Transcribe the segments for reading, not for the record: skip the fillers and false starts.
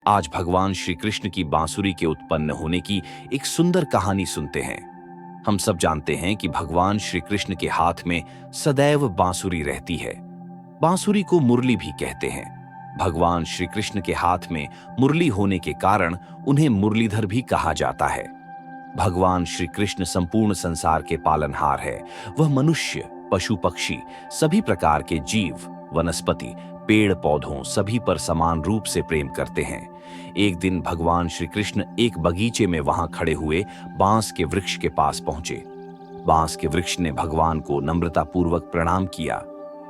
आज भगवान श्री कृष्ण की बांसुरी के उत्पन्न होने की एक सुंदर कहानी सुनते हैं। हम सब जानते हैं कि भगवान श्री कृष्ण के हाथ में सदैव बांसुरी रहती है। बांसुरी को मुरली भी कहते हैं। भगवान श्री कृष्ण के हाथ में मुरली होने के कारण उन्हें मुरलीधर भी कहा जाता है। भगवान श्री कृष्ण संपूर्ण संसार के पालनहार है। वह मनुष्य, पशु पक्षी, सभी प्रकार के जीव, वनस्पति, पेड़ पौधों सभी पर समान रूप से प्रेम करते हैं। एक दिन भगवान श्री कृष्ण एक बगीचे में वहां खड़े हुए बांस के वृक्ष के पास पहुंचे। बांस के वृक्ष ने भगवान को नम्रतापूर्वक प्रणाम किया।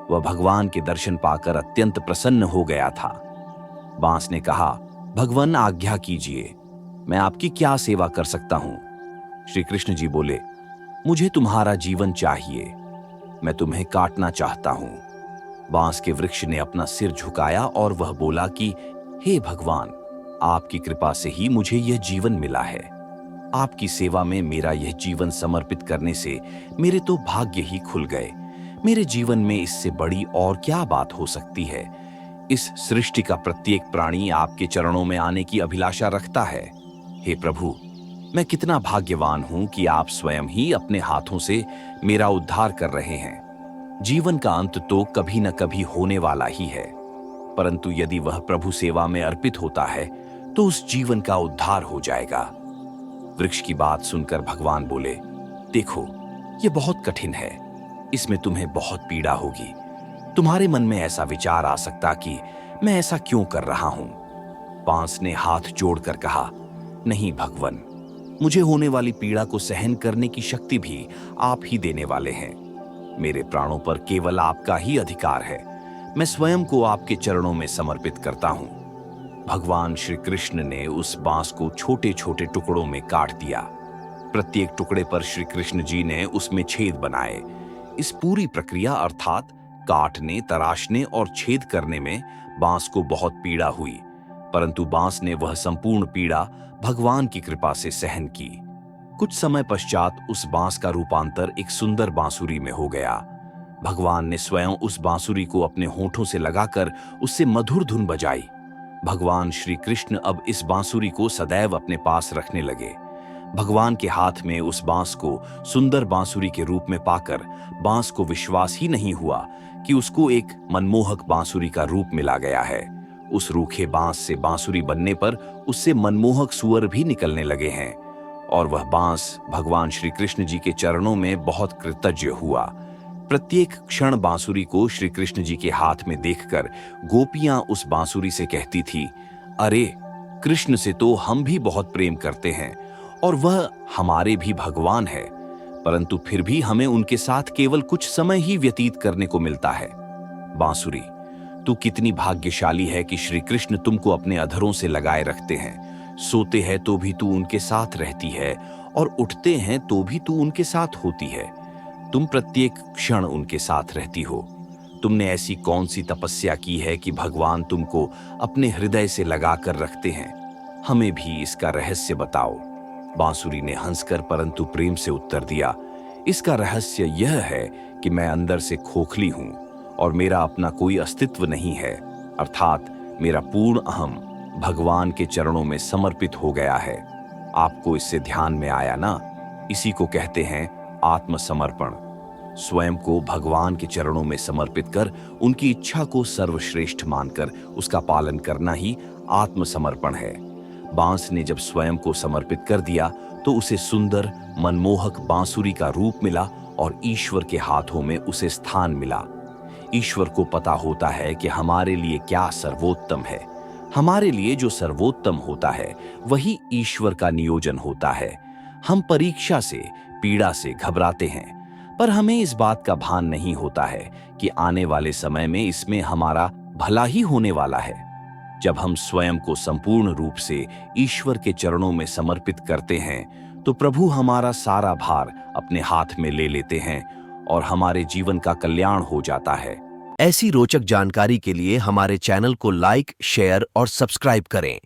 वह भगवान के दर्शन पाकर अत्यंत प्रसन्न हो गया था। बांस ने कहा, भगवान आज्ञा कीजिए, मैं आपकी क्या सेवा कर सकता हूं? श्री कृष्ण जी बोले, मुझे तुम्हारा जीवन चाहिए, मैं तुम्हें काटना चाहता हूं। बांस के वृक्ष ने अपना सिर झुकाया और वह बोला कि हे भगवान, आपकी कृपा से ही मुझे यह जीवन मिला है। आपकी सेवा में मेरा यह जीवन समर्पित करने से मेरे तो भाग्य ही खुल गए। मेरे जीवन में इससे बड़ी और क्या बात हो सकती है? इस सृष्टि का प्रत्येक प्राणी आपके चरणों में आने की अभिलाषा रखता है। हे प्रभु, मैं कितना भाग्यवान हूं कि आप स्वयं ही अपने हाथों से मेरा उद्धार कर रहे हैं। जीवन का अंत तो कभी न कभी होने वाला ही है, परंतु यदि वह प्रभु सेवा में अर्पित होता है तो उस जीवन का उद्धार हो जाएगा। वृक्ष की बात सुनकर भगवान बोले, देखो, यह बहुत कठिन है, इसमें तुम्हें बहुत पीड़ा होगी। तुम्हारे मन में ऐसा विचार आ सकता कि मैं ऐसा क्यों कर रहा हूं? बांस ने हाथ जोड़कर कहा, नहीं भगवान, मुझे होने वाली पीड़ा को सहन करने की शक्ति भी आप ही देने वाले हैं। मेरे प्राणों पर केवल आपका ही अधिकार है। मैं स्वयं को आपके चरणों में समर्पित करता हूं। भगवान श्री कृष्ण ने उस बांस को छोटे छोटे टुकड़ों में काट दिया। प्रत्येक टुकड़े पर श्री कृष्ण जी ने उसमें छेद बनाए। इस पूरी प्रक्रिया अर्थात काटने, तराशने और छेद करने में बांस को बहुत पीड़ा हुई, परंतु बांस ने वह संपूर्ण पीड़ा भगवान की कृपा से सहन की। कुछ समय पश्चात उस बांस का रूपांतर एक सुंदर बांसुरी में हो गया। भगवान ने स्वयं उस बांसुरी को अपने होठों से लगाकर उससे मधुर धुन बजाई। भगवान श्री कृष्ण अब इस बांसुरी को सदैव अपने पास रखने लगे। भगवान के हाथ में उस बांस को सुंदर बांसुरी के रूप में पाकर बांस को विश्वास ही नहीं हुआ कि उसको एक मनमोहक बांसुरी का रूप मिला गया है। उस रूखे बांस से बांसुरी बनने पर उससे मनमोहक सुर भी निकलने लगे हैं और वह बांस भगवान श्री कृष्ण जी के चरणों में बहुत कृतज्ञ हुआ। प्रत्येक क्षण बांसुरी को श्री कृष्ण जी के हाथ में देखकर गोपियां उस बांसुरी से कहती थी, अरे, कृष्ण से तो हम भी बहुत प्रेम करते हैं और वह हमारे भी भगवान है, परंतु फिर भी हमें उनके साथ केवल कुछ समय ही व्यतीत करने को मिलता है। बांसुरी, तू कितनी भाग्यशाली है कि श्री कृष्ण तुमको अपने अधरों से लगाए रखते हैं। सोते हैं तो भी तू उनके साथ रहती है और उठते हैं तो भी तू उनके साथ होती है। तुम प्रत्येक क्षण उनके साथ रहती हो। तुमने ऐसी कौन सी तपस्या की है कि भगवान तुमको अपने हृदय से लगा कर रखते हैं? हमें भी इसका रहस्य बताओ। बांसुरी ने हंसकर परंतु प्रेम से उत्तर दिया, इसका रहस्य यह है कि मैं अंदर से खोखली हूं और मेरा अपना कोई अस्तित्व नहीं है, अर्थात मेरा पूर्ण अहम भगवान के चरणों में समर्पित हो गया है। आपको इससे ध्यान में आया ना? इसी को कहते हैं आत्मसमर्पण। स्वयं को भगवान के चरणों में समर्पित कर उनकी इच्छा को सर्वश्रेष्ठ मानकर उसका पालन करना ही आत्मसमर्पण है। बांस ने जब स्वयं को समर्पित कर दिया तो उसे सुंदर मनमोहक बांसुरी का रूप मिला और ईश्वर के हाथों में उसे स्थान मिला। ईश्वर को पता होता है कि हमारे लिए क्या सर्वोत्तम है। हमारे लिए जो सर्वोत्तम होता है वही ईश्वर का नियोजन होता है। हम परीक्षा से, पीड़ा से घबराते हैं, पर हमें इस बात का भान नहीं होता है कि आने वाले समय में इसमें हमारा भला ही होने वाला है। जब हम स्वयं को संपूर्ण रूप से ईश्वर के चरणों में समर्पित करते हैं तो प्रभु हमारा सारा भार अपने हाथ में ले लेते हैं और हमारे जीवन का कल्याण हो जाता है। ऐसी रोचक जानकारी के लिए हमारे चैनल को लाइक, शेयर और सब्सक्राइब करें।